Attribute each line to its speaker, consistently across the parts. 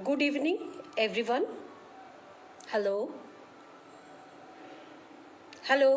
Speaker 1: Good evening, everyone. Hello. Hello.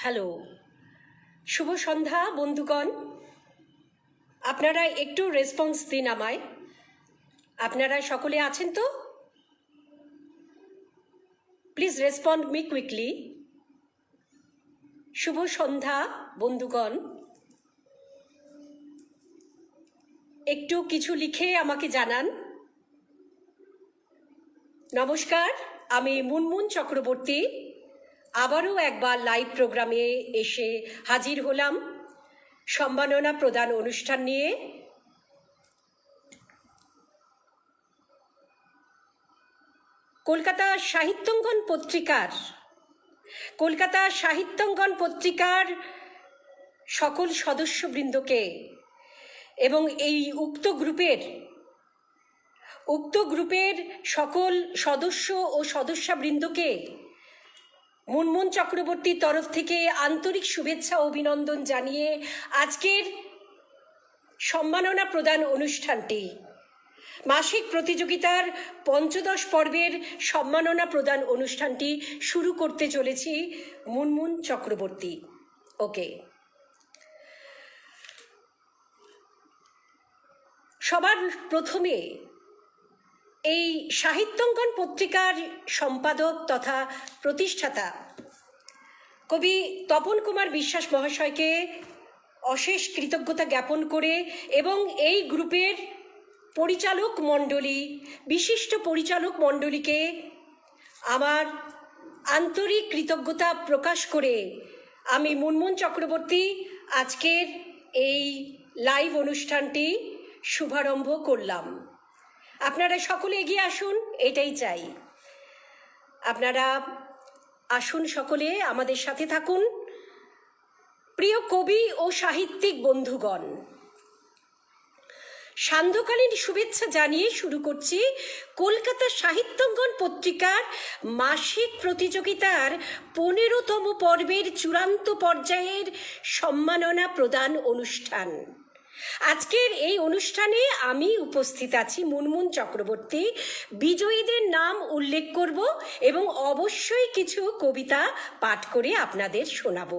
Speaker 1: Hello, শুভ সন্ধ্যা বন্ধুগণ। আপনারা একটু রেসপন্স দিন আমায়। আপনারা সকলে আছেন তো? Please respond me quickly. শুভ সন্ধ্যা বন্ধুগণ, একটু কিছু লিখে আমাকে জানান। নমস্কার, আমি মুনমুন চক্রবর্তী আবারও একবার লাইভ প্রোগ্রামে এসে হাজির হলাম সম্মাননা প্রদান অনুষ্ঠান নিয়ে। কলকাতা সাহিত্যাঙ্গন পত্রিকার সকল সদস্যবৃন্দকে এবং এই উক্ত গ্রুপের সকল সদস্য ও সদস্যবৃন্দকে মুনমুন চক্রবর্তীর তরফ থেকে আন্তরিক শুভেচ্ছা ও অভিনন্দন জানিয়ে আজকের সম্মাননা প্রদান অনুষ্ঠানটি, মাসিক প্রতিযোগিতার ৫৫ পর্বের সম্মাননা প্রদান অনুষ্ঠানটি শুরু করতে চলেছি মুনমুন চক্রবর্তী। ওকে, সবার প্রথমে এই সাহিত্যাঙ্গন পত্রিকার সম্পাদক তথা প্রতিষ্ঠাতা কবি তপন কুমার বিশ্বাস মহাশয়কে অশেষ কৃতজ্ঞতা জ্ঞাপন করে এবং এই গ্রুপের বিশিষ্ট পরিচালক মণ্ডলীকে আমার আন্তরিক কৃতজ্ঞতা প্রকাশ করে আমি মুনমুন চক্রবর্তী আজকের এই লাইভ অনুষ্ঠানটি শুভারম্ভ করলাম। আপনারা সকলে এগিয়ে আসুন, এটাই চাই। আপনারা আসুন, সকলে আমাদের সাথে থাকুন। প্রিয় কবি ও সাহিত্যিক বন্ধুগণ, সান্ধ্যকালীন শুভেচ্ছা জানিয়ে শুরু করছি কলকাতা সাহিত্যাঙ্গন পত্রিকার মাসিক প্রতিযোগিতার ১৫তম পর্বের চূড়ান্ত পর্যায়ের সম্মাননা প্রদান অনুষ্ঠান। আজকের এই অনুষ্ঠানে আমি উপস্থিত আছি মুনমুন চক্রবর্তী। বিজয়ীদের নাম উল্লেখ করব এবং অবশ্যই কিছু কবিতা পাঠ করে আপনাদের শোনাব।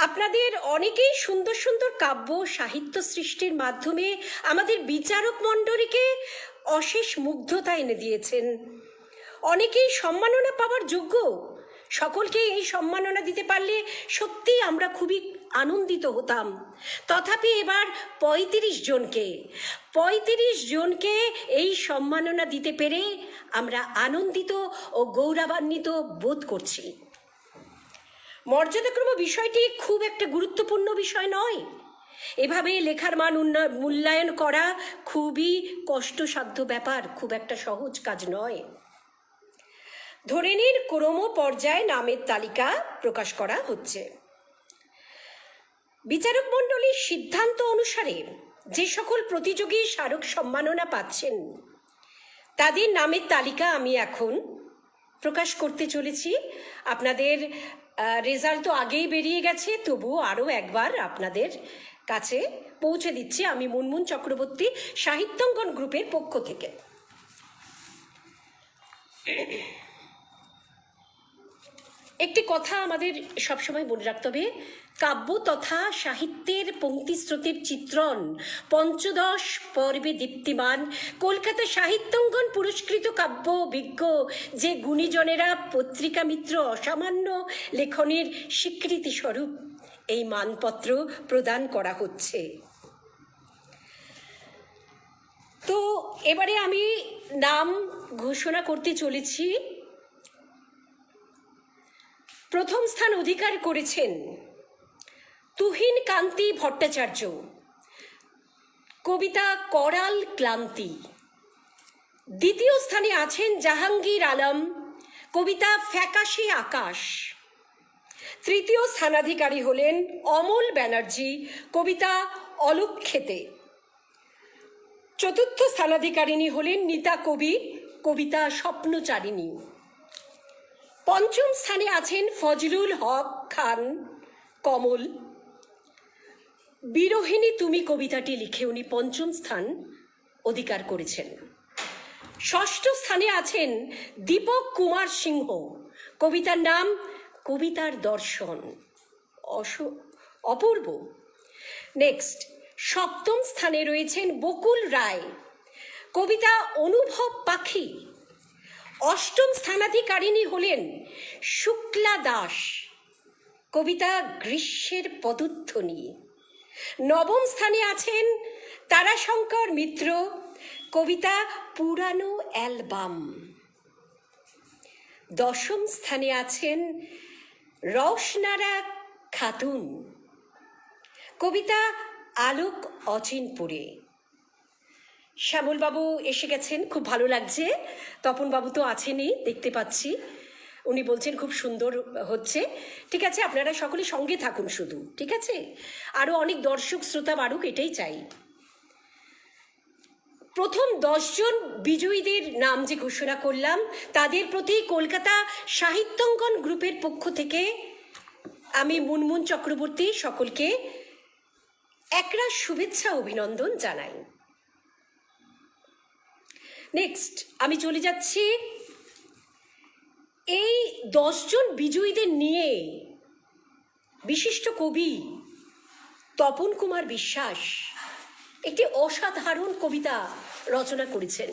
Speaker 1: আপনাদের অনেকেই সুন্দর সুন্দর কাব্য সাহিত্য সৃষ্টির মাধ্যমে আমাদের বিচারক মণ্ডলীকে অশেষ মুগ্ধতা এনে দিয়েছেন। অনেকেই সম্মাননা পাওয়ার যোগ্য। সকলকে এই সম্মাননা দিতে পারলে সত্যিই আমরা খুবই আনন্দিত হতাম। তথাপি এবার ৩৫ জনকে এই সম্মাননা দিতে পেরে আমরা আনন্দিত ও গৌরবান্বিত বোধ করছি। মর্যাদাক্রম বিষয়টি খুব একটা গুরুত্বপূর্ণ বিষয় নয়। এভাবে লেখার মান মূল্যায়ন করা খুবই কষ্টসাধ্য ব্যাপার, খুব একটা সহজ কাজ নয়। ধরে নিন ক্রম পর্যায়ে নামের তালিকা প্রকাশ করা হচ্ছে। বিচারক মণ্ডলীর সিদ্ধান্ত অনুসারে যে সকল প্রতিযোগী স্মারক সম্মাননা পাচ্ছেন তাদের নামের তালিকা আমি এখন প্রকাশ করতে চলেছি। আপনাদের রেজাল্ট তো আগেই বেরিয়ে গেছে, তবুও আরও একবার আপনাদের কাছে পৌঁছে দিচ্ছি আমি মুনমুন চক্রবর্তী সাহিত্যাঙ্গন গ্রুপের পক্ষ থেকে। একটি কথা আমাদের সবসময় মনে রাখতে হবে, কাব্য তথা সাহিত্যের পঙ্ক্তিস্রোতের চিত্রণ পঞ্চদশ পর্বে দীপ্তিমান। কলকাতা সাহিত্যাঙ্গন পুরস্কৃত কাব্য বিজ্ঞ যে গুণীজনেরা পত্রিকা মিত্র অসামান্য লেখনের স্বীকৃতি স্বরূপ এই মানপত্র প্রদান করা হচ্ছে। তো এবারে আমি নাম ঘোষণা করতে চলেছি। প্রথম স্থান অধিকার করেছেন তুহিন কান্তি ভট্টাচার্য, কবিতা করাল ক্লান্তি। দ্বিতীয় স্থানে আছেন জাহাঙ্গীর আলম, কবিতা ফ্যাকাশে আকাশ। তৃতীয় স্থানাধিকারী হলেন অমল ব্যানার্জি, কবিতা অলক্ষেতে। চতুর্থ স্থানাধিকারিণী হলেন নিতা কবি, কবিতা স্বপ্নচারিণী। পঞ্চম স্থানে আছেন ফজলুল হক খান কমল, বিরোহিণী তুমি কবিতাটি লিখে উনি পঞ্চম স্থান অধিকার করেছেন। ষষ্ঠ স্থানে আছেন দীপক কুমার সিংহ, কবিতার নাম কবিতার দর্শন, অপূর্ব। নেক্সট, সপ্তম স্থানে রয়েছেন বকুল রায়, কবিতা অনুভব পাখি। অষ্টম স্থানাধিকারিণী হলেন শুক্লা দাস, কবিতা গ্রীষ্মের পদধ্বনি। নবম স্থানে আছেন তারাশঙ্কর মিত্র, কবিতা পুরানো অ্যালবাম। দশম স্থানে আছেন রওশনারা খাতুন, কবিতা আলোক অচিনপুরে। শ্যামলবাবু এসে গেছেন, খুব ভালো লাগছে। তপনবাবু তো আছেনই, দেখতে পাচ্ছি। উনি বলছেন খুব সুন্দর হচ্ছে। ঠিক আছে, আপনারা সকলে সঙ্গে থাকুন শুধু, ঠিক আছে? আরও অনেক দর্শক শ্রোতা বাড়ুক, এটাই চাই। প্রথম 10 জন বিজয়ীদের নাম যে ঘোষণা করলাম, তাদের প্রতি কলকাতা সাহিত্যাঙ্গন গ্রুপের পক্ষ থেকে আমি মুনমুন চক্রবর্তী সকলকে একরাশ শুভেচ্ছা অভিনন্দন জানাই। নেক্সট আমি চলে যাচ্ছি এই 10 জন বিজয়ীদের নিয়ে। বিশিষ্ট কবি তপন কুমার বিশ্বাস একটি অসাধারণ কবিতা রচনা করেছেন।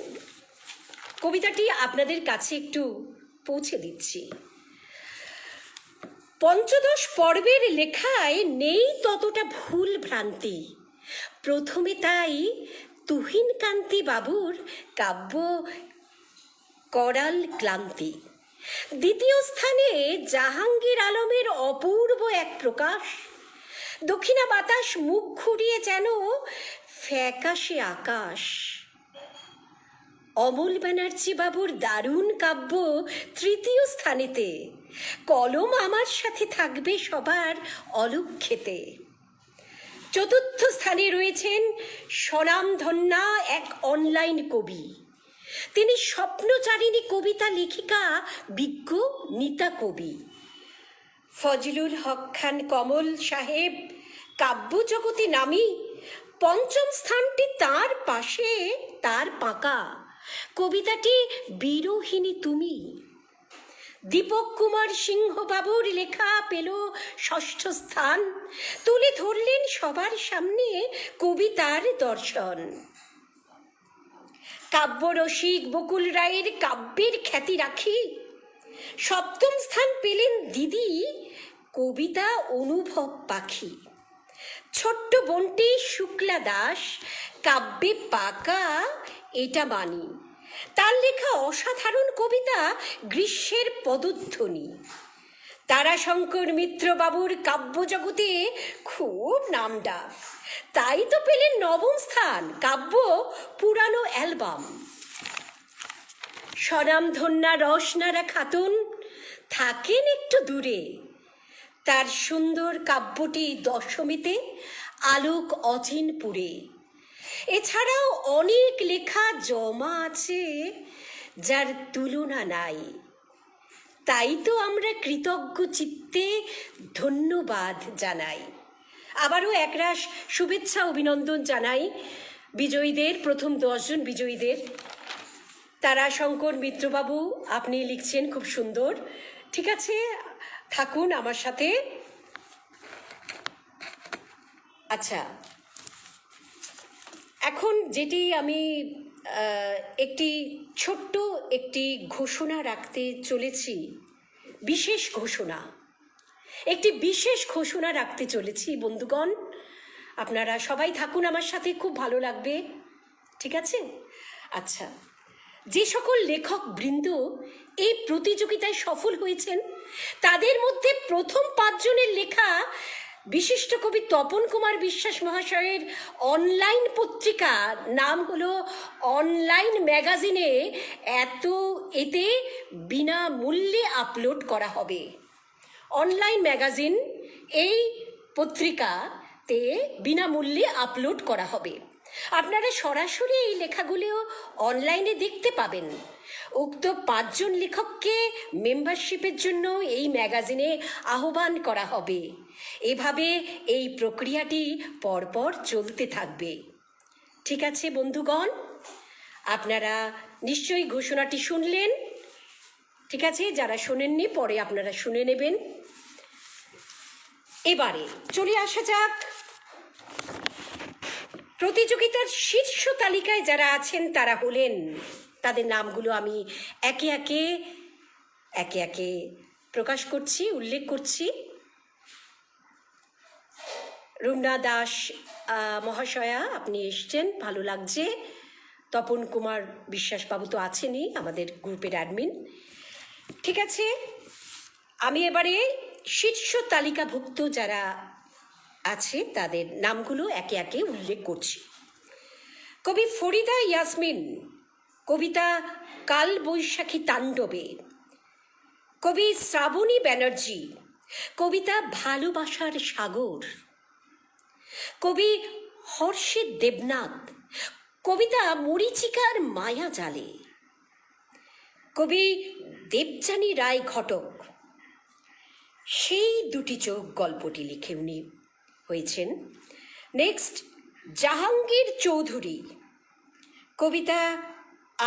Speaker 1: কবিতাটি আপনাদের কাছে একটু পৌঁছে দিচ্ছি। পঞ্চদশ পর্বের লেখায় নেই ততটা ভুল ভ্রান্তি, প্রথমে তাই তুহিন কান্তি বাবুর কাব্য করাল ক্লান্তি। দ্বিতীয় স্থানে জাহাঙ্গীর আলমের অপূর্ব এক প্রকাশ, দক্ষিণা বাতাস মুখ ঘুরিয়ে যেন ফ্যাকাশে আকাশ। অমল ব্যানার্জি বাবুর দারুণ কাব্য তৃতীয় স্থানেতে, কলম আমার সাথে থাকবে সবার অলক্ষেতে। চতুর্থ স্থানে রয়েছেন স্বনামধন্যা এক অনলাইন কবি, তিনি স্বপ্নচারিণী কবিতা লেখিকা বিজ্ঞ নিতা কবি। ফজলুল হক খান কমল সাহেব কাব্যজগতে নামি, পঞ্চম স্থানটি তার পাশে তার পাকা, কবিতাটি বিরোহিণী তুমি। দীপক কুমার সিংহ বাবুর লেখা পেল ষষ্ঠ স্থান, তুলে ধরলেন সবার সামনে কবিতার দর্শন। কাব্যরসিক বকুল রায়ের কাব্যের খ্যাতি রাখি, সপ্তম স্থান পেলেন দিদি, কবিতা অনুভব পাখি। ছোট্ট বোনটি শুক্লা দাস কাব্যে পাকা, এটা মানি। তার লেখা অসাধারণ কবিতা গ্রীষ্মের পদধ্বনি। তারাশঙ্কর মিত্র বাবুর কাব্যজগতে খুব নামডাক, তাই তো পেলেন নবম স্থান, কাব্য পুরানো অ্যালবাম। স্বনামধন্যা রওশনারা খাতুন থাকেন একটু দূরে, তার সুন্দর কাব্যটি দশমীতে আলোক অচিনপুরে। এছাড়াও অনেক লেখা জমা আছে যার তুলনা নাই, তাই তো আমরা কৃতজ্ঞ চিত্তে ধন্যবাদ জানাই। আবারও একরাশ শুভেচ্ছা অভিনন্দন জানাই বিজয়ীদের, প্রথম 10 জন বিজয়ীদের। তারাশঙ্কর মিত্রবাবু আপনি লিখছেন খুব সুন্দর, ঠিক আছে, থাকুন আমার সাথে। আচ্ছা, এখন যেটি আমি একটি ছোট্ট একটি ঘোষণা রাখতে চলেছি, বিশেষ ঘোষণা, একটি বিশেষ ঘোষণা রাখতে চলেছি বন্ধুগণ। আপনারা সবাই থাকুন আমার সাথে, খুব ভালো লাগবে, ঠিক আছে? আচ্ছা, যে সকল লেখক বৃন্দ এই প্রতিযোগিতায় সফল হয়েছেন তাদের মধ্যে প্রথম 5 জনের লেখা বিশিষ্ট কবি তপন কুমার বিশ্বাস মহাশয়ের অনলাইন পত্রিকা, নাম হলো অনলাইন ম্যাগাজিনে, এতে বিনামূল্যে আপলোড করা হবে। অনলাইন ম্যাগাজিন এই পত্রিকাতে বিনামূল্যে আপলোড করা হবে। আপনারা সরাসরি এই লেখাগুলিও অনলাইনে দেখতে পাবেন। উক্ত 5 জন লেখককে মেম্বারশিপের জন্য এই ম্যাগাজিনে আহ্বান করা হবে। এভাবে এই প্রক্রিয়াটি পরপর চলতে থাকবে, ঠিক আছে বন্ধুগণ? আপনারা নিশ্চয়ই ঘোষণাটি শুনলেন, ঠিক আছে? যারা শোনেননি পরে আপনারা শুনে নেবেন। এবারে চলে আসা যাক প্রতিযোগিতার শীর্ষ তালিকায় যারা আছেন তারা হলেন, তাদের নামগুলো আমি একে একে প্রকাশ করছি, উল্লেখ করছি। রুমনা দাস মহাশয়া, আপনি এসছেন, ভালো লাগছে। তপন কুমার বিশ্বাসবাবু তো আছেনই, আমাদের গ্রুপের অ্যাডমিন, ঠিক আছে? আমি এবারে শীর্ষ তালিকাভুক্ত যারা আছে তাদের নামগুলো একে একে উল্লেখ করছি। কবি ফরিদা ইয়াসমিন, কবিতা কাল বৈশাখী তাণ্ডবে। কবি শ্রাবণী ব্যানার্জি, কবিতা ভালোবাসার সাগর। কবি হর্ষিত দেবনাথ, কবিতা মরীচিকার মায়া জালে। কবি দেবযানী রায় ঘটক, সেই দুটি চোখ গল্পটি লিখে উনি হয়েছেন। নেক্সট, জাহাঙ্গীর চৌধুরী, কবিতা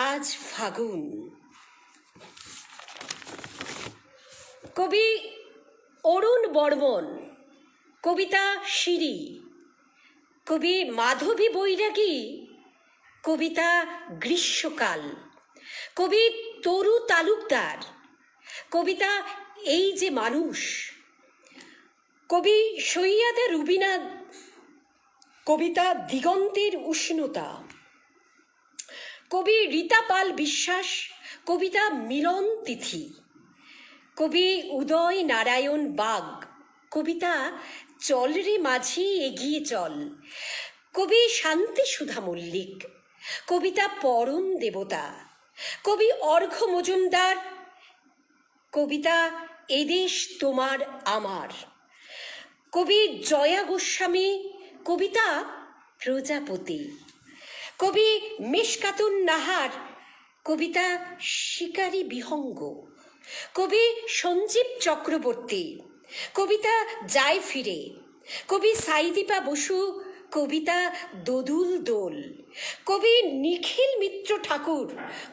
Speaker 1: আজ ফাগুন। কবি অরুণ বর্মন, কবিতা সিঁড়ি। কবি মাধবী বৈরাগী, কবিতা গ্রীষ্মকাল। কবি তরু তালুকদার, কবিতা এই যে মানুষ। কবি সৈয়দা রুবিনা, কবিতা দিগন্তের উষ্ণতা। কবি রীতা পাল বিশ্বাস, কবিতা মিলন তিথি। কবি উদয় নারায়ণ বাগ, কবিতা চল রে মাঝি এগিয়ে চল। কবি শান্তি সুধা মল্লিক, কবিতা পরম দেবতা। কবি অর্ঘ্য মজুমদার, কবিতা এদেশ তোমার আমার। কবি জয়া গোস্বামী, কবিতা প্রজাপতি। কবি মিশকাতুন নাহার, কবিতা শিকারী বিহঙ্গ। কবি সঞ্জীব চক্রবর্তী, কবিতা যায় ফিরে। কবি সাইদীপা বসু, কবিতা দোদুল দোল। কবি নিখিল মিত্র ঠাকুর,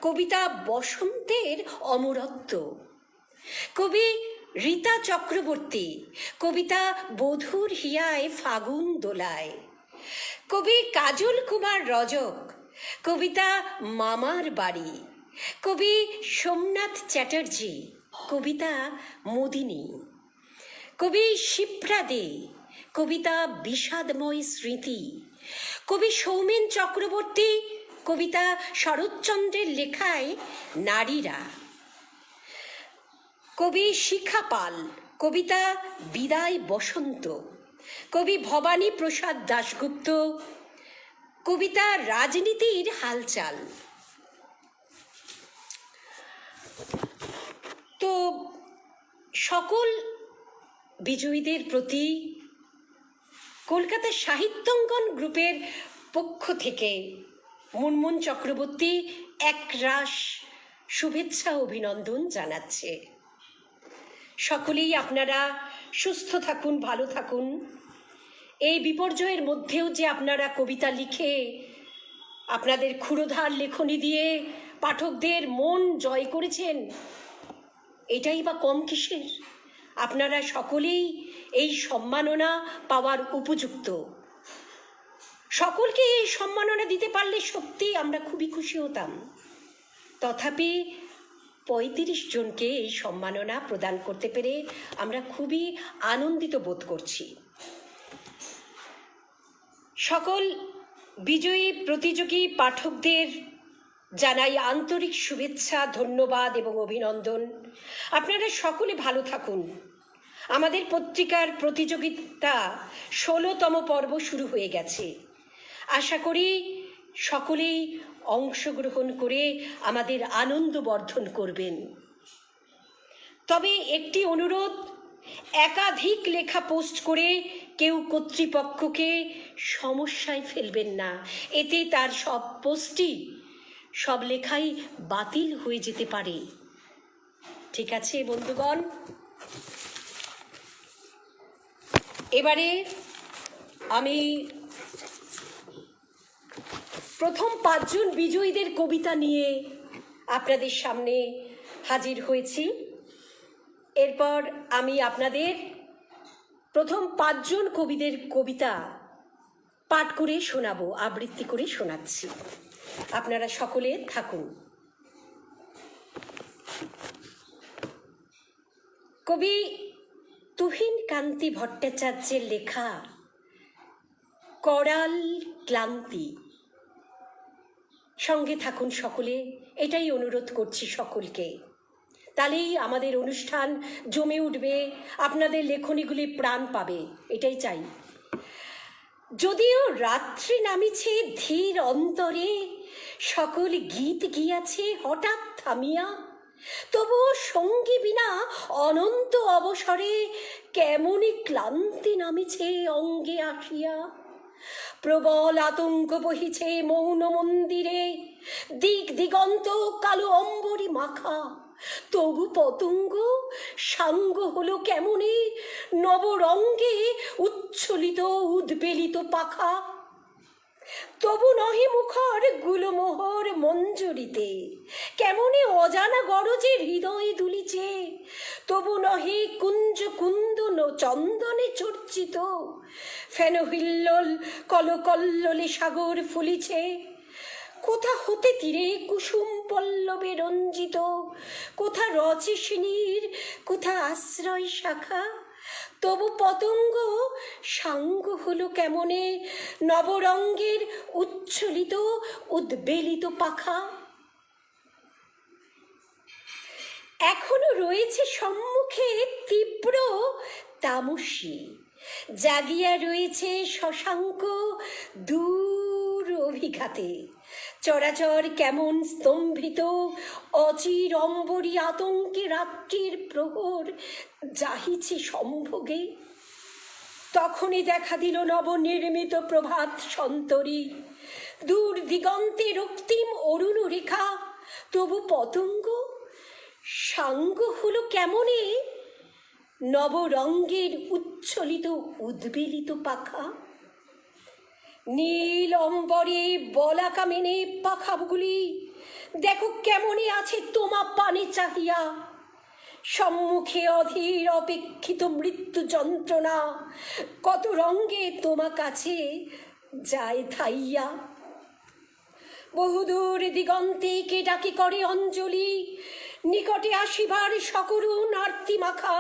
Speaker 1: কবিতা বসন্তের অমরত্ব। কবি রীতা চক্রবর্তী, কবিতা বধুর হিয়ায় ফাগুন দোলায়। কবি কাজল কুমার রজক, কবিতা মামার বাড়ি। কবি সোমনাথ চ্যাটার্জি, কবিতা মদিনী। কবি শিপ্রা দে, কবিতা বিষাদময় স্মৃতি। কবি সৌমেন চক্রবর্তী, কবিতা শরৎচন্দ্রের লেখায় নারীরা। কবি শিখা পাল, কবিতা বিদায় বসন্ত। কবি ভবানী প্রসাদ দাশগুপ্ত, কবিতা রাজনীতির হালচাল। তো সকল বিজয়ীদের প্রতি কলকাতা সাহিত্যাঙ্গন গ্রুপের পক্ষ থেকে মুনমুন চক্রবর্তী একরাশ শুভেচ্ছা অভিনন্দন জানাচ্ছে। সকলেই আপনারা সুস্থ থাকুন, ভালো থাকুন। এই বিপর্যয়ের মধ্যেও যে আপনারা কবিতা লিখে আপনাদের ক্ষুরোধার লেখনী দিয়ে পাঠকদের মন জয় করেছেন, এটাই বা কম কিসের? আপনারা সকলেই এই সম্মাননা পাওয়ার উপযুক্ত। সকলকে এই সম্মাননা দিতে পারলে সত্যি আমরা খুবই খুশি হতাম। তথাপি ৩৫ জনকে এই সম্মাননা প্রদান করতে পেরে আমরা খুবই আনন্দিত বোধ করছি। সকল বিজয়ী প্রতিযোগী পাঠকদের জানাই আন্তরিক শুভেচ্ছা, ধন্যবাদ এবং অভিনন্দন। আপনারা সকলে ভালো থাকুন। আমাদের পত্রিকার প্রতিযোগিতা ১৬তম পর্ব শুরু হয়ে গেছে। আশা করি সকলেই অংশগ্রহণ করে আমাদের আনন্দ বর্ধন করবেন। তবে একটি অনুরোধ, একাধিক লেখা পোস্ট করে কেউ কর্তৃপক্ষকে সমস্যায় ফেলবেন না। এতে তার সব পোস্টই, সব লেখাই বাতিল হয়ে যেতে পারে। ঠিক আছে বন্ধুগণ, এবারে আমি প্রথম ৫ জন বিজয়ীদের কবিতা নিয়ে আপনাদের সামনে হাজির হয়েছি। এরপর আমি আপনাদের প্রথম ৫ জন কবিদের কবিতা পাঠ করে শোনাবো, আবৃত্তি করে শোনাচ্ছি। আপনারা সকলে থাকুন। কবি তুহিন কান্তি ভট্টাচার্যের লেখা করাল ক্লান্তি। সঙ্গে থাকুন সকলে, এটাই অনুরোধ করছি সকলকে। তাহলেই আমাদের অনুষ্ঠান জমে উঠবে, আপনাদের লেখনীগুলি প্রাণ পাবে, এটাই চাই। যদিও রাত্রি নামিছে ধীর অন্তরে, সকল গীত গিয়াছে হঠাৎ থামিয়া, তবুও সঙ্গী বিনা অনন্ত অবসরে কেমনই ক্লান্তি নামিছে অঙ্গে আসিয়া। প্রবল আতঙ্ক বহিছে মৌন মন্দিরে, দিক দিগন্ত কালো অম্বরী মাখা, তবু পতঙ্গ সাঙ্গ হলো কেমনে নবরঙ্গে উচ্ছ্বলিত উদ্বেলিত পাখা। তবু নহে মুখর গুলমোহর মঞ্জরিতে, কেমনে অজানা গরজে হৃদয় দুলিছে। তবু নহে কুঞ্জ কুন্দন চন্দনে চর্চিত, ফেনহিল্লোল কলকল্লোলে সাগর ফুলিছে। কোথা হতে তীরে কুসুম পল্লবে রঞ্জিত, কোথা রচে সিনীর, কোথা আশ্রয় শাখা। তবু পতঙ্গ সাঙ্গ হলো কেমনে নবরঙ্গের উচ্ছ্বলিত উদ্বেলিত পাখা। এখনো রয়েছে সম্মুখে তীব্র তামসী, জাগিয়া রয়েছে শশাঙ্ক দূর অভিঘাতে। চরাচর কেমন স্তম্ভিত অচির অম্বরী আতঙ্কে রাত্রির প্রহর যাহিছে সম্ভোগে। তখনই দেখা দিল নবনির্মিত প্রভাত সন্তরী, দূর দিগন্তে রক্তিম অরুণ রেখা। তবু পতঙ্গ সাঙ্গ হলো কেমনে নবরঙ্গের উচ্ছ্বলিত উদ্বেলিত পাখা। নীল অম্বরে বলাকা মেনে পাখাগুলি দেখো কেমনে আছে তোমা পানে চাহিয়া। সম্মুখে অধীর অপেক্ষিত মৃত্যু যন্ত্রণা, কত রঙ্গে তোমা কাছে যায় ধাইয়া। বহুদূর দিগন্তে কে ডাকি করে অঞ্জলি, নিকটে আসিবার সকরুণ আরতি মাখা।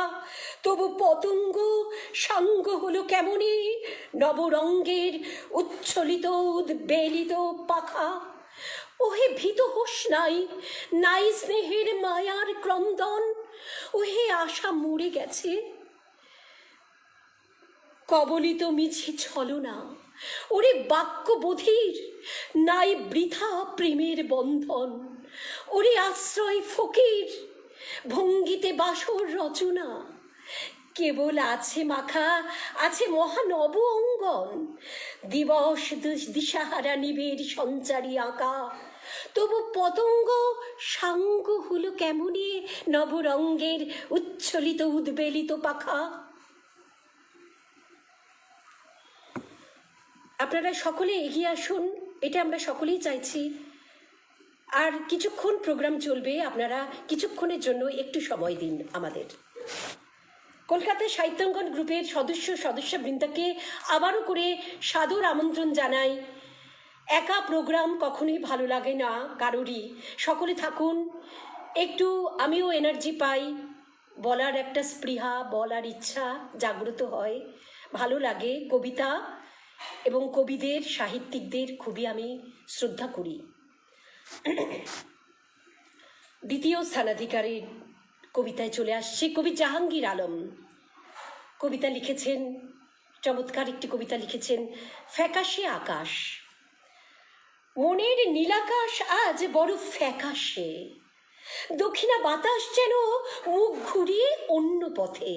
Speaker 1: তবু পতঙ্গ সাঙ্গ হলো কেমনে নবরঙ্গের উচ্ছ্বলিত উদ্বেলিত পাখা। ওহে ভীত হোস নাই, নাই স্নেহের মায়ার ক্রন্দন, ওহে আশা মরে গেছে কবলিত মিছে ছলনা। ওরে বাক্য বধির, নাই বৃথা প্রেমের বন্ধন। ওরে আশ্রয় ফকির, ভঙ্গিতে বাসর রচনা। কেবল আছে মাখা, আছে মহানব অঙ্গন, দিবস দিশাহারা নিবিড় সঞ্চারী আঁকা। তবু পতঙ্গ সাঙ্গ হলো কেমনে নবরঙ্গের উচ্ছ্বলিত উদ্বেলিত পাখা। আপনারা সকলে এগিয়ে আসুন, এটা আমরা সকলেই চাইছি। আর কিছুক্ষণ প্রোগ্রাম চলবে, আপনারা কিছুক্ষণের জন্য একটু সময় দিন আমাদের। কলকাতা সাহিত্যাঙ্গন গ্রুপের সদস্যবৃন্দকে আবারও করে সাদর আমন্ত্রণ জানাই। একা প্রোগ্রাম কখনোই ভালো লাগে না কারোরই, সকলে থাকুন, একটু আমিও এনার্জি পাই, বলার একটা স্পৃহা, বলার ইচ্ছা জাগ্রত হয়, ভালো লাগে। কবিতা এবং কবিদের, সাহিত্যিকদের খুবই আমি শ্রদ্ধা করি। দ্বিতীয় স্থানাধিকারীর কবিতায় চলে আসছে। কবি জাহাঙ্গীর আলম কবিতা লিখেছেন, চমৎকার একটি কবিতা লিখেছেন, ফ্যাকাশে আকাশ। মনের নীলাকাশ আজ বড় ফ্যাকাশে, দক্ষিণা বাতাস যেন মুখ ঘুরিয়ে অন্য পথে।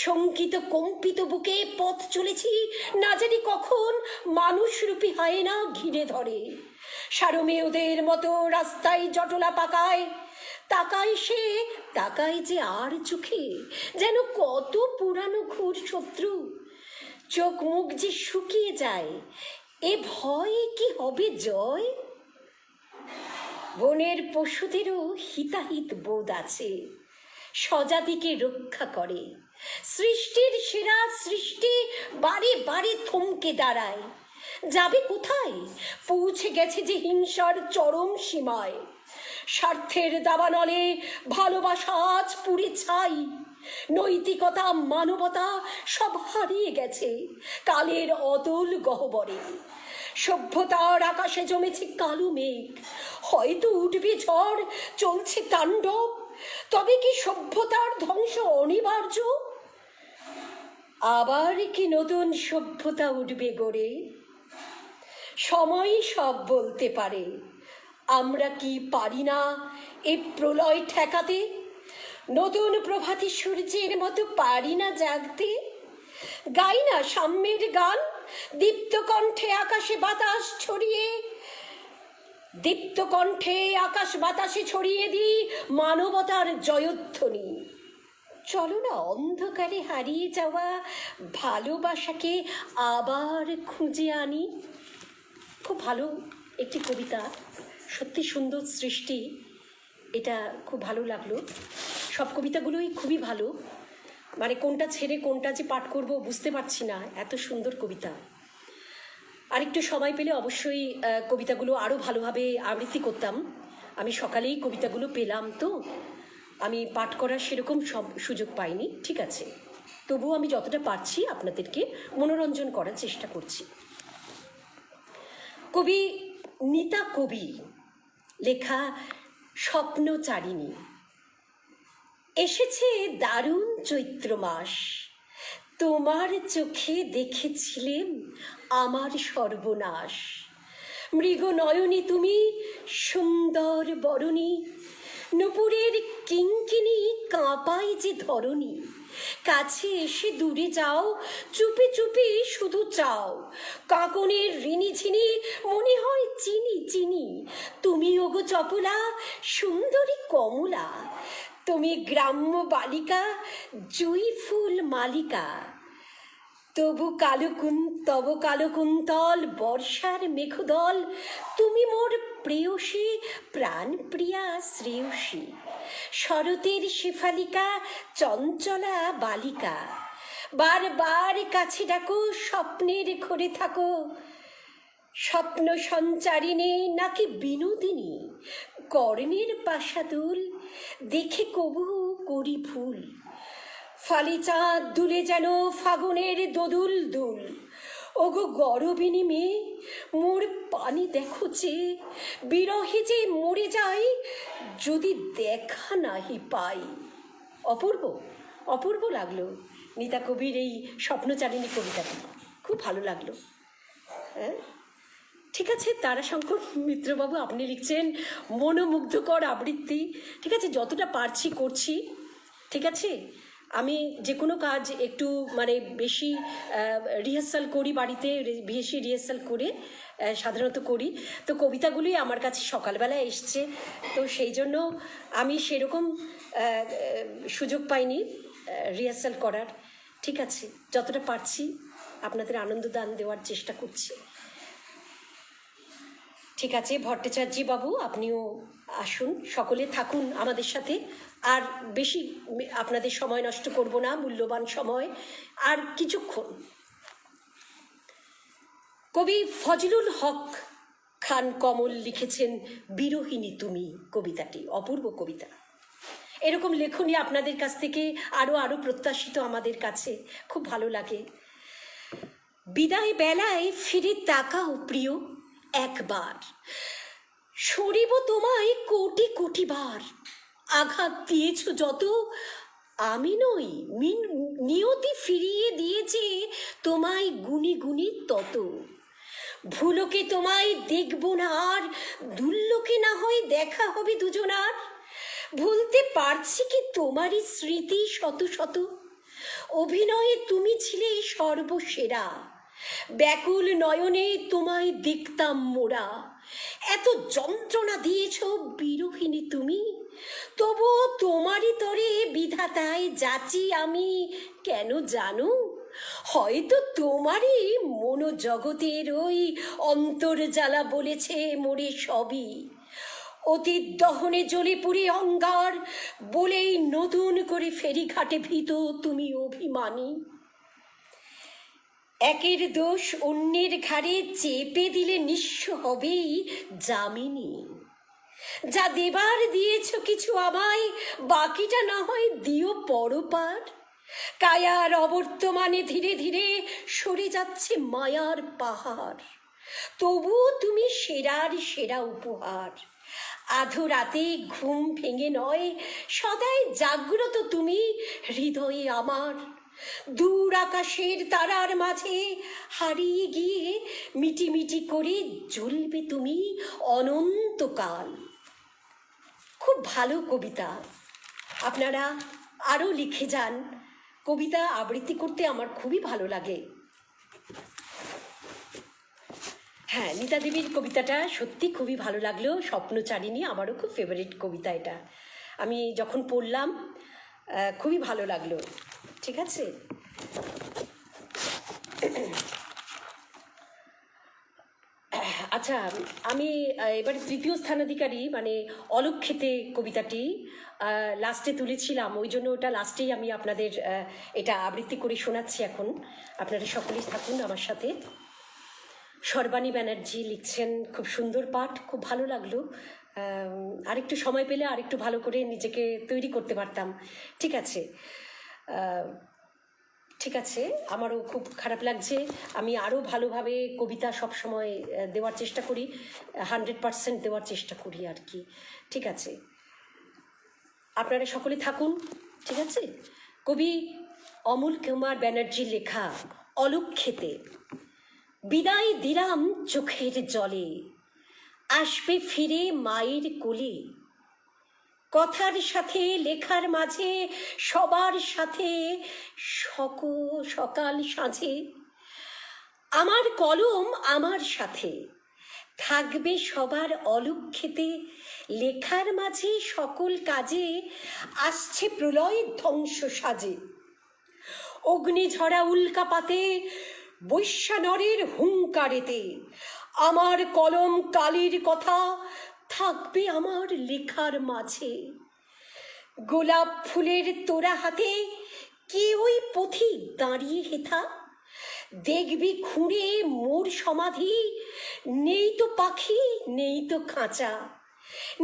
Speaker 1: শঙ্কিত কম্পিত বুকে পথ চলেছি, না জানি কখন মানুষরূপী হায়না ঘিরে ধরে। সারমেয়দের মতো রাস্তায় জটলা পাকায়, তাকায় সে, তাকায় যে আর চোখে, যেন কত পুরানো ঘোর শত্রু। চোখ মুখ যে শুকিয়ে যায়, এ ভয়ে কি হবে জয়? বনের পশুদেরও হিতাহিত বোধ আছে, স্বজাতিকে রক্ষা করে। সৃষ্টির সেরা সৃষ্টি বারে বারে থমকে দাঁড়ায়। যাবে কোথায়? পৌঁছে গেছে যে হিংসার চরম সীমায়। স্বার্থের দাবানলে ভালোবাসা আজ পুড়ে ছাই। নৈতিকতা, মানবতা সব হারিয়ে গেছে কালের অতল গহ্বরে। সভ্যতার আকাশে জমেছে কালো মেঘ, হয়তো উঠবে ঝড়, চলছে তাণ্ডব। তবে কি সভ্যতার ধ্বংস অনিবার্য? আবার কি নতুন সভ্যতা উঠবে গড়ে? সময় সব বলতে পারে। আমরা কি পারি না এ প্রলয় ঠেকাতে? নতুন প্রভাতী সূর্যের মতো পারি না জাগতে? গাই না সাম্যের গান, দীপ্ত কণ্ঠে আকাশে বাতাস ছড়িয়ে, দীপ্ত কণ্ঠে আকাশ বাতাসে ছড়িয়ে দিই মানবতার জয়ধ্বনি। চলো না অন্ধকারে হারিয়ে যাওয়া ভালোবাসাকে আবার খুঁজে আনি। খুব ভালো একটি কবিতা, সত্যি সুন্দর সৃষ্টি, এটা খুব ভালো লাগলো। সব কবিতাগুলোই খুবই ভালো, মানে কোনটা ছেড়ে কোনটা যে পাঠ করব বুঝতে পারছি না, এত সুন্দর কবিতা। আর একটু সময় পেলে অবশ্যই কবিতাগুলো আরও ভালোভাবে আবৃত্তি করতাম। আমি সকালেই কবিতাগুলো পেলাম, তো আমি পাঠ করার সেরকম সুযোগ পাইনি, ঠিক আছে। তবুও আমি যতটা পারছি আপনাদেরকে মনোরঞ্জন করার চেষ্টা করছি। কবি নিতা কবি লেখা স্বপ্নচারিণী। এসেছে দারুণ চৈত্র মাস, তোমার চোখে দেখেছিলেম আমার সর্বনাশ। মৃগ নয়নী তুমি, সুন্দর বরণী, নুপুরের কিঙ্কিনি কাঁপায় যে ধরণী। কাছে এসে দূরে যাও, চুপি চুপি শুধু চাও। কাঁকনের ঋণী ঝিনি মনে হয় চিনি চিনি। তুমি ওগো চপলা, সুন্দরী কমলা। তুমি গ্রাম্য বালিকা, জুই ফুল মালিকা। তব কালো কুন্তল বর্ষার মেঘদল। তুমি মোর প্রেয়সী, প্রাণ প্রিয়া শ্রেয়সী। শরতের শেফালিকা, চঞ্চলা বালিকা। বারবার কাছে ডাকো, স্বপ্নের ঘরে থাকো। স্বপ্ন সঞ্চারিণী নাকি বিনোদিনী, কর্ণের পাশাদুল দেখে কবু করি ভুল। ফালি চাঁদ দুলে যেন ফাগুনের দোদুল দুল। ওগো গরবিনী মেয়ে, মোর পানি দেখো যে, বিরহে যে মরে যাই যদি দেখা নাহি পাই। অপূর্ব, অপূর্ব লাগলো নিতা কবির এই স্বপ্নচারিণী কবিতাটি, খুব ভালো লাগলো। হ্যাঁ, ঠিক আছে। তারাশঙ্কর মিত্রবাবু আপনি লিখছেন মনোমুগ্ধকর আবৃত্তি। ঠিক আছে, যতটা পারছি করছি, ঠিক আছে। আমি যে কোনো কাজ একটু মানে বেশি রিহার্সাল করি, বাড়িতে বেশি রিহার্সাল করে সাধারণত করি। তো কবিতাগুলি আমার কাছে সকালবেলা এসছে, তো সেই জন্য আমি সেরকম সুযোগ পাইনি রিহার্সাল করার। ঠিক আছে, যতটা পারছি আপনাদের আনন্দ দান দেওয়ার চেষ্টা করছি। ঠিক আছে ভট্টাচার্য বাবু, আপনিও আসুন, সকলে থাকুন আমাদের সাথে। আর বেশি আপনাদের সময় নষ্ট করব না, মূল্যবান সময় আর কিছুক্ষণ। কবি ফজলুল হক খান কমল লিখেছেন বিরোহিনী তুমি কবিতাটি, অপূর্ব কবিতা। এরকম লেখনী আপনাদের কাছ থেকে আরও প্রত্যাশিত আমাদের কাছে, খুব ভালো লাগে। বিদায় বেলায় ফিরে তাকাও প্রিয় একবার, সরিব তোমায় কোটি কোটি বার। আঘাত দিয়েছ যত আমি নই, নিয়তি ফিরিয়ে দিয়েছে তোমায় গুনি গুনি তত। ভুলোকে তোমায় দেখব না আর, দুর্লোকে না হয় দেখা হবে দুজনার। ভুলতে পারছি কি তোমারই স্মৃতি শত শত, অভিনয়ে তুমি ছিলে সর্বসেরা। ব্যাকুল নয়নে তোমায় দেখতাম মোরা, এত যন্ত্রণা দিয়েছ বিরোহিনী তুমি। তবুও তোমারই তরে বিধাতায় যাচি আমি, কেন জানো? হয়তো তোমারই মনোজগতের ওই অন্তর্জ্বালা বলেছে মোরে সবই। অতীত দহনে জ্বলে পুড়ে অঙ্গার, বলেই নতুন করে ফেরিঘাটে ভীত তুমি অভিমানী। একের দোষ অন্যের ঘাড়ে চেপে দিলে নিঃস্ব হবেই যামিনী। যা দেবার দিয়েছ কিছু আমায়, বাকিটা না হয় দিও পরপার। কায়ার অবর্তমানে ধীরে ধীরে সরে যাচ্ছে মায়ার পাহাড়, তবুও তুমি সেরার সেরা উপহার। আধো রাতে ঘুম ভেঙে নয়, সদাই জাগ্রত তুমি হৃদয়ে আমার। দূর আকাশের তারার মাঝে হারিয়ে গিয়ে মিটিমিটি করে জ্বলবে তুমি অনন্তকাল। খুব ভালো কবিতা, আপনারা আরও লিখে যান। কবিতা আবৃত্তি করতে আমার খুবই ভালো লাগে। হ্যাঁ, নীতা দেবীর কবিতাটা সত্যি খুবই ভালো লাগলো, স্বপ্নচারিণী আমারও খুব ফেভারিট কবিতা এটা। আমি যখন পড়লাম খুবই ভালো লাগলো। ঠিক আছে, আচ্ছা আমি এবারে তৃতীয় স্থানাধিকারী মানে অলক্ষেতে কবিতাটি লাস্টে তুলেছিলাম, ওই জন্য ওটা লাস্টেই আমি আপনাদের এটা আবৃত্তি করে শোনাচ্ছি এখন। আপনারা সকলেই থাকুন আমার সাথে। সর্বাণী ব্যানার্জি লিখছেন, খুব সুন্দর পাঠ, খুব ভালো লাগলো। আরেকটু সময় পেলে আরেকটু ভালো করে নিজেকে তৈরি করতে পারতাম। ঠিক আছে, ঠিক আছে, আমারও খুব খারাপ লাগছে। আমি আরও ভালোভাবে কবিতা সবসময় দেওয়ার চেষ্টা করি, 100% দেওয়ার চেষ্টা করি আর কি। ঠিক আছে, আপনারা সকলে থাকুন। ঠিক আছে, কবি অমল কুমার ব্যানার্জির লেখা অলক্ষেতে। বিদায় দিলাম চোখের জলে, আসবে ফিরে মায়ের কোলে। কথার সাথে লেখার মাঝে সবার সাথে সকাল সাঁঝে। আমার কলম আমার সাথে থাকবে সবার অলক্ষেতে। লেখার মাঝে সকল কাজে আসছে প্রলয়ের ধ্বংস সাজে। অগ্নিঝরা উল্কাপাতে বৈশ্যানরের হুঙ্কারেতে আমার কলম কালির কথা থাকবে আমার লেখার মাঝে। গোলাপ ফুলের তোড়া হাতে কি ওই পথিক দাঁড়িয়ে হেথা, দেখবি খুঁড়ে মোর সমাধি। নেই তো পাখি নেই তো খাঁচা,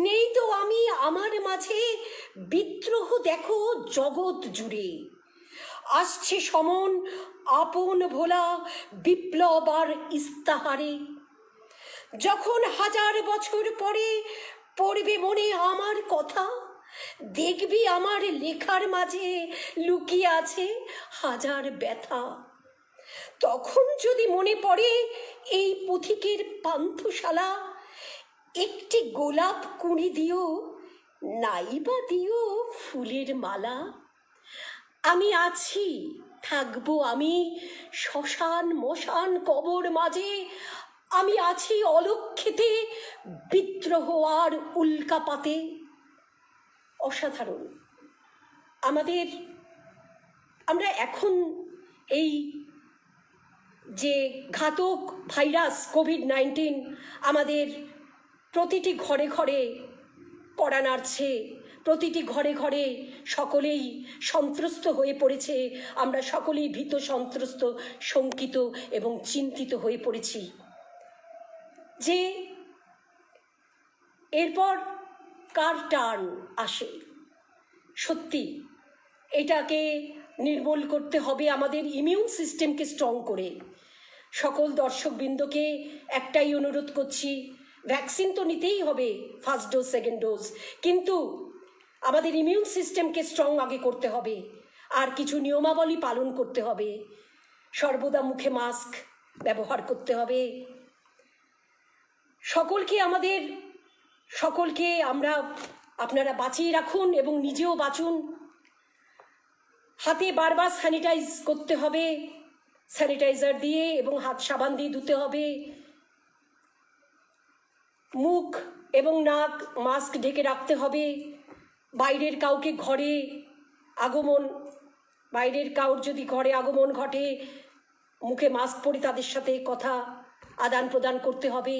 Speaker 1: নেই তো আমি আমার মাঝে। বিদ্রোহ দেখো জগৎ জুড়ে, আসছে সমন আপন ভোলা বিপ্লব আর ইস্তাহারে। যখন 1000 বছর পরে পড়বে মনে আমার কথা, দেখবি আমার লেখার মাঝে লুকিয়ে আছে 1000 ব্যথা। তখন যদি মনে পড়ে এই পথিকের পান্থশালা, একটি গোলাপ কুঁড়ি দিও, নাইবা দিও ফুলের মালা। আমি আছি, থাকবো আমি শ্মশান মশান কবর মাঝে। আমি আছি অলক্ষেতে, বিদ্রোহ আর উল্কাপাতে। অসাধারণ। আমরা এখন এই যে ঘাতক ভাইরাস কোভিড-19 আমাদের প্রতিটি ঘরে ঘরে পড়া নাড়ছে, প্রতিটি ঘরে ঘরে সকলেই সন্ত্রস্ত হয়ে পড়েছে। আমরা সকলেই ভীত, সন্ত্রস্ত, শঙ্কিত এবং চিন্তিত হয়ে পড়েছি যে এরপর কার টার্ন আসে। সত্যি এটাকে নির্মূল করতে হবে আমাদের ইমিউন সিস্টেমকে স্ট্রং করে। সকল দর্শকবৃন্দকে একটাই অনুরোধ করছি, ভ্যাকসিন তো নিতেই হবে, ফার্স্ট ডোজ, সেকেন্ড ডোজ, কিন্তু আমাদের ইমিউন সিস্টেমকে স্ট্রং আগে করতে হবে। আর কিছু নিয়মাবলী পালন করতে হবে। সর্বদা মুখে মাস্ক ব্যবহার করতে হবে। সকলকে আপনারা বাঁচিয়ে রাখুন এবং নিজেও বাঁচুন। হাতে বারবার স্যানিটাইজ করতে হবে, স্যানিটাইজার দিয়ে এবং হাত সাবান দিয়ে ধুতে হবে। মুখ এবং নাক মাস্ক ঢেকে রাখতে হবে। বাইরের কাউর যদি ঘরে আগমন ঘটে, মুখে মাস্ক পরে তাদের সাথে কথা আদান প্রদান করতে হবে।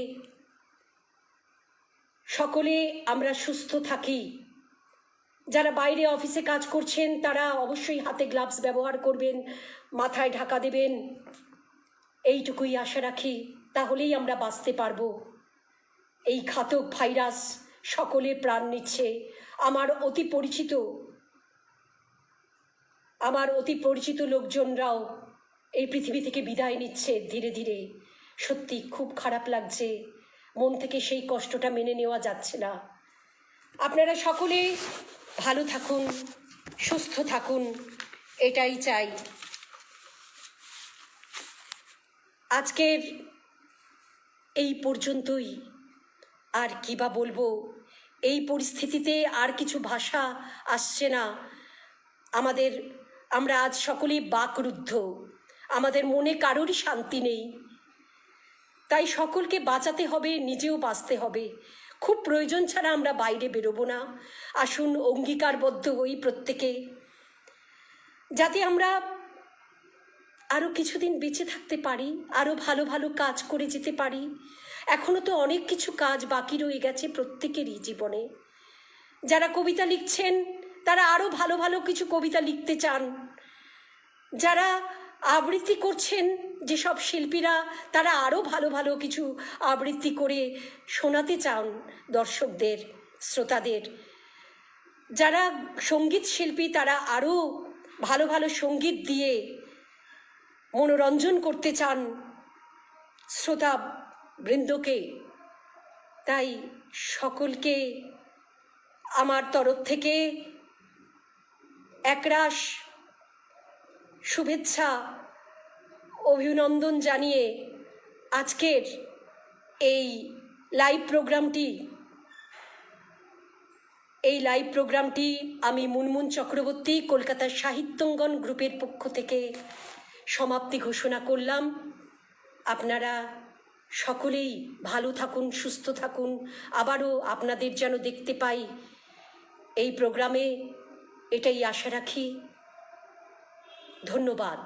Speaker 1: সকলে আমরা সুস্থ থাকি। যারা বাইরে অফিসে কাজ করছেন তারা অবশ্যই হাতে গ্লাভস ব্যবহার করবেন, মাথায় ঢাকা দেবেন। এইটুকুই আশা রাখি, তাহলেই আমরা বাঁচতে পারবো। এই ঘাতক ভাইরাস সকলের প্রাণ নিচ্ছে। আমার অতি পরিচিত লোকজনরাও এই পৃথিবী থেকে বিদায় নিচ্ছে ধীরে ধীরে। সত্যি খুব খারাপ লাগছে, মন থেকে সেই কষ্টটা মেনে নেওয়া যাচ্ছে না। আপনারা সকলে ভালো থাকুন, সুস্থ থাকুন, এটাই চাই। আজকের এই পর্যন্তই। আর কী বা বলবো, এই পরিস্থিতিতে আর কিছু ভাষা আসছে না। আমরা আজ সকলেই বাকরুদ্ধ, আমাদের মনে কারোরই শান্তি নেই। তাই সকলকে বাঁচাতে হবে, নিজেও বাঁচতে হবে। খুব প্রয়োজন ছাড়া আমরা বাইরে বেরোবো না। আসুন অঙ্গীকারবদ্ধ হই প্রত্যেকে, যাতে আমরা আরও কিছুদিন বেঁচে থাকতে পারি, আরও ভালো ভালো কাজ করে যেতে পারি। এখনও তো অনেক কিছু কাজ বাকি রয়ে গেছে প্রত্যেকেরই জীবনে। যারা কবিতা লিখছেন তারা আরও ভালো ভালো কিছু কবিতা লিখতে চান। যারা আবৃত্তি করছেন, যেসব শিল্পীরা, তারা আরও ভালো ভালো কিছু আবৃত্তি করে শোনাতে চান দর্শকদের, শ্রোতাদের। যারা সঙ্গীত শিল্পী তারা আরও ভালো ভালো সঙ্গীত দিয়ে মনোরঞ্জন করতে চান শ্রোতা বৃন্দকে। তাই সকলকে আমার তরফ থেকে একরাশ শুভেচ্ছা, অভিনন্দন জানিয়ে আজকের এই লাইভ প্রোগ্রামটি আমি মুনমুন চক্রবর্তী কলকাতার সাহিত্যঙ্গন গ্রুপের পক্ষ থেকে সমাপ্তি ঘোষণা করলাম। আপনারা সকলেই ভালো থাকুন, সুস্থ থাকুন। আবারও আপনাদের যেন দেখতে পাই এই প্রোগ্রামে, এটাই আশা রাখি। ধন্যবাদ।